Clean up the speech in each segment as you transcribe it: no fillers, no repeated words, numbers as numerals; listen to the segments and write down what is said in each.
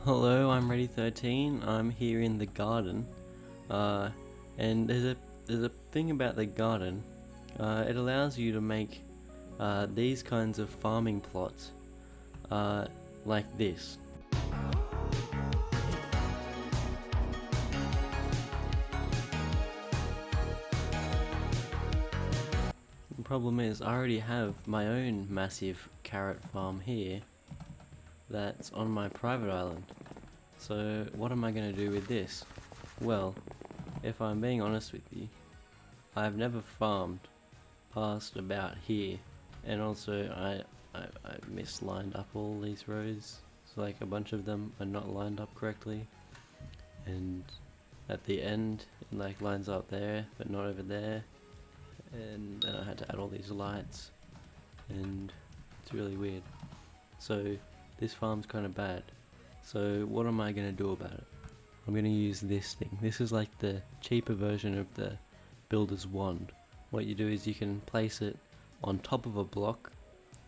Hello, I'm Ready13. I'm here in the garden, and there's a thing about the garden. It allows you to make these kinds of farming plots, like this. The problem is, I already have my own massive carrot farm here that's on my private island. So what am I going to do with this? Well, if I'm being honest with you, I've never farmed past about here, and also I mislined up all these rows, so like a bunch of them are not lined up correctly, and at the end it like lines up there but not over there, and then I had to add all these lights, and it's really weird. So this farm's kind of bad. So what am I going to do about it? I'm going to use this thing. This is like the cheaper version of the builder's wand. What you do is you can place it on top of a block,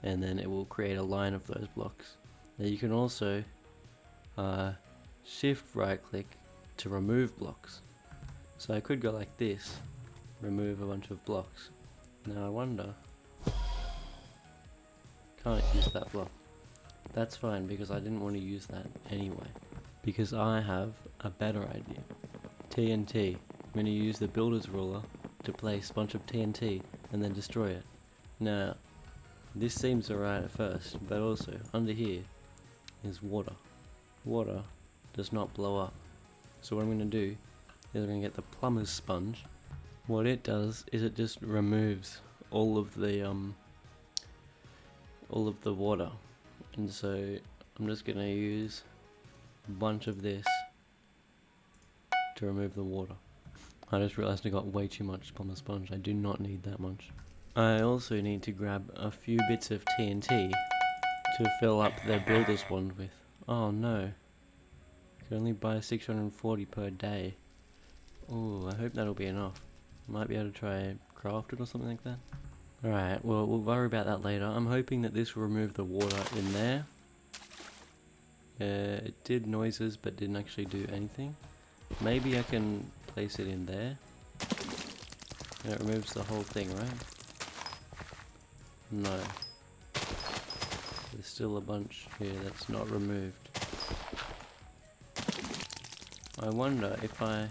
and then it will create a line of those blocks. Now you can also shift right click to remove blocks. So I could go like this, remove a bunch of blocks. Now I wonder, can't use that block. That's fine, because I didn't want to use that anyway. Because I have a better idea. TNT. I'm going to use the builder's ruler to place a bunch of TNT and then destroy it. Now, this seems alright at first, but also under here is water. Water does not blow up. So what I'm going to do is I'm going to get the plumber's sponge. What it does is it just removes all of the water. And so I'm just going to use a bunch of this to remove the water. I just realized I got way too much plumber sponge. I do not need that much. I also need to grab a few bits of TNT to fill up the builder's wand with. Oh no. I can only buy 640 per day. Oh, I hope that'll be enough. Might be able to try craft it or something like that. Alright, well, we'll worry about that later. I'm hoping that this will remove the water in there. It did noises, but didn't actually do anything. Maybe I can place it in there. And it removes the whole thing, right? No. There's still a bunch here that's not removed. I wonder if I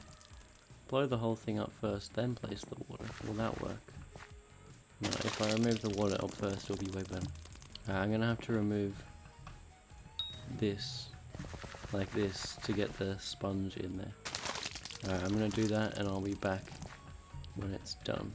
blow the whole thing up first, then place the water. Will that work? No, if I remove the water up first, it'll be way better. I'm gonna have to remove this, like this, to get the sponge in there. Alright, I'm gonna do that and I'll be back when it's done.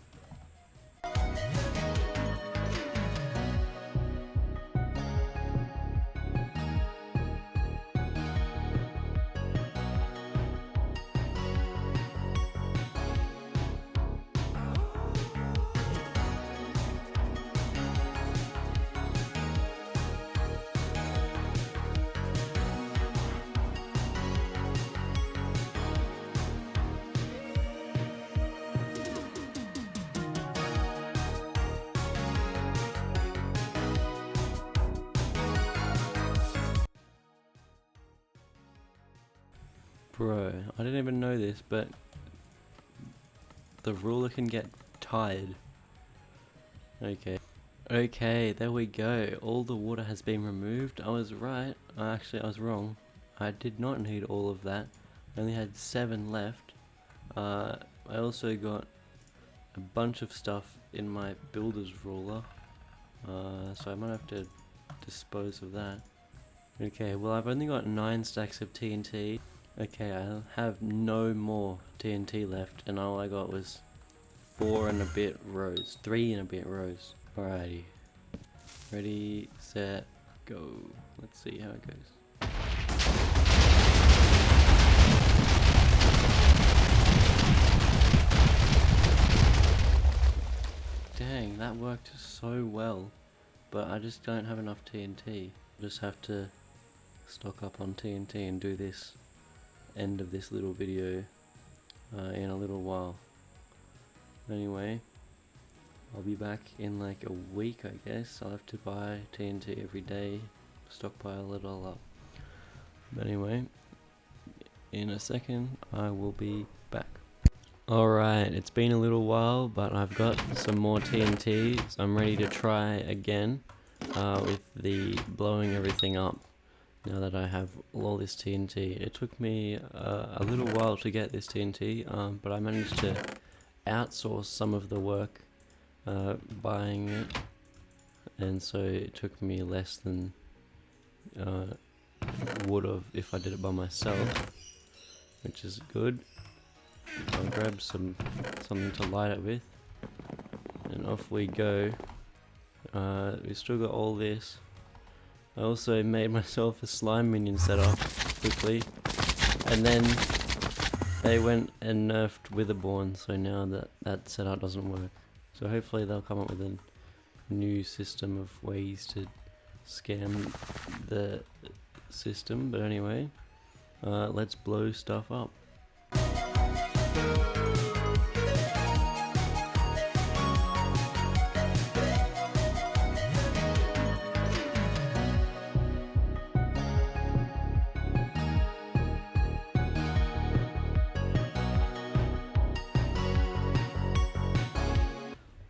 Bro, I didn't even know this, but the ruler can get tired. Okay. Okay, there we go. All the water has been removed. I was right. Actually, I was wrong. I did not need all of that. I only had 7 left. I also got a bunch of stuff in my builder's ruler. So I might have to dispose of that. Okay, well I've only got 9 stacks of TNT. Okay, I have no more TNT left, and all I got was 4 and a bit rows. 3 and a bit rows. Alrighty. Ready, set, go. Let's see how it goes. Dang, that worked so well. But I just don't have enough TNT. Just have to stock up on TNT and do this end of this little video in a little while. Anyway, I'll be back in like a week, I guess. I'll have to buy TNT every day, stockpile it all up. But anyway, in a second I will be back. Alright, it's been a little while, but I've got some more TNT, so I'm ready to try again with the blowing everything up. Now that I have all this TNT, it took me a little while to get this TNT, but I managed to outsource some of the work buying it, and so it took me less than would have if I did it by myself, which is good. I'll grab something to light it with, and off we go. We still got all this. I also made myself a slime minion setup quickly, and then they went and nerfed Witherborn, so now that setup doesn't work. So hopefully they'll come up with a new system of ways to scam the system. But anyway, let's blow stuff up.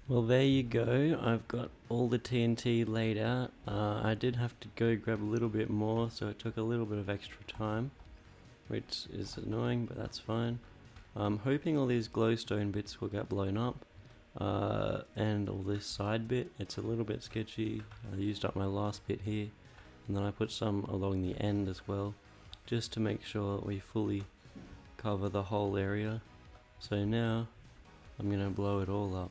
Well, there you go. I've got all the TNT laid out. I did have to go grab a little bit more, so it took a little bit of extra time, which is annoying, but that's fine. I'm hoping all these glowstone bits will get blown up, and all this side bit. It's a little bit sketchy. I used up my last bit here, and then I put some along the end as well, just to make sure we fully cover the whole area. So now I'm gonna blow it all up.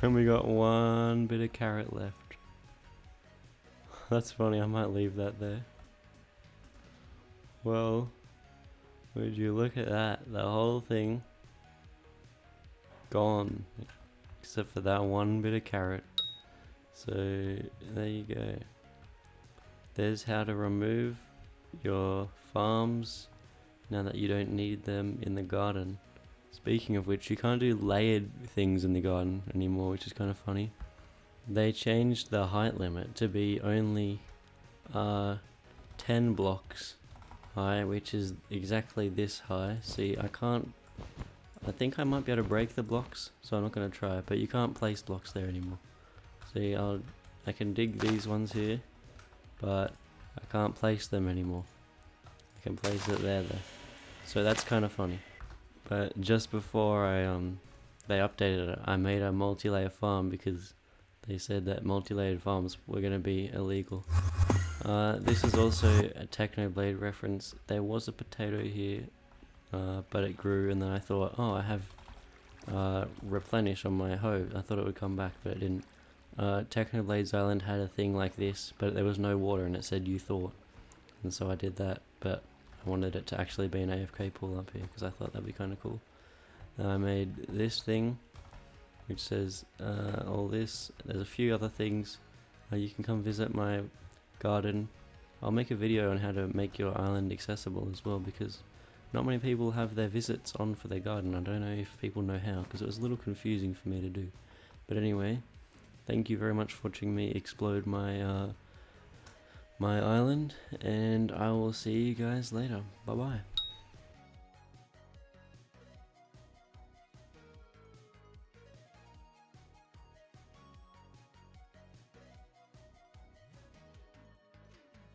And we got one bit of carrot left. That's funny, I might leave that there. Well, would you look at that? The whole thing gone, except for that one bit of carrot. So there you go. There's how to remove your farms now that you don't need them in the garden. Speaking of which, you can't do layered things in the garden anymore, which is kind of funny. They changed the height limit to be only 10 blocks high, which is exactly this high. See, I think I might be able to break the blocks, so I'm not going to try it, but you can't place blocks there anymore. See, I can dig these ones here, but I can't place them anymore. I can place it there though. So that's kind of funny. But just before they updated it, I made a multi-layer farm because they said that multi-layered farms were going to be illegal. This is also a Technoblade reference. There was a potato here, but it grew, and then I thought, oh, I have replenish on my hoe. I thought it would come back, but it didn't. Technoblade's Island had a thing like this, but there was no water, and it said you thought. And so I did that, but I wanted it to actually be an AFK pool up here, because I thought that'd be kind of cool. I made this thing, which says all this. There's a few other things. You can come visit my garden. I'll make a video on how to make your island accessible as well, because not many people have their visits on for their garden. I don't know if people know how, because it was a little confusing for me to do. But anyway, thank you very much for watching me explode my my island, and I will see you guys later. Bye bye.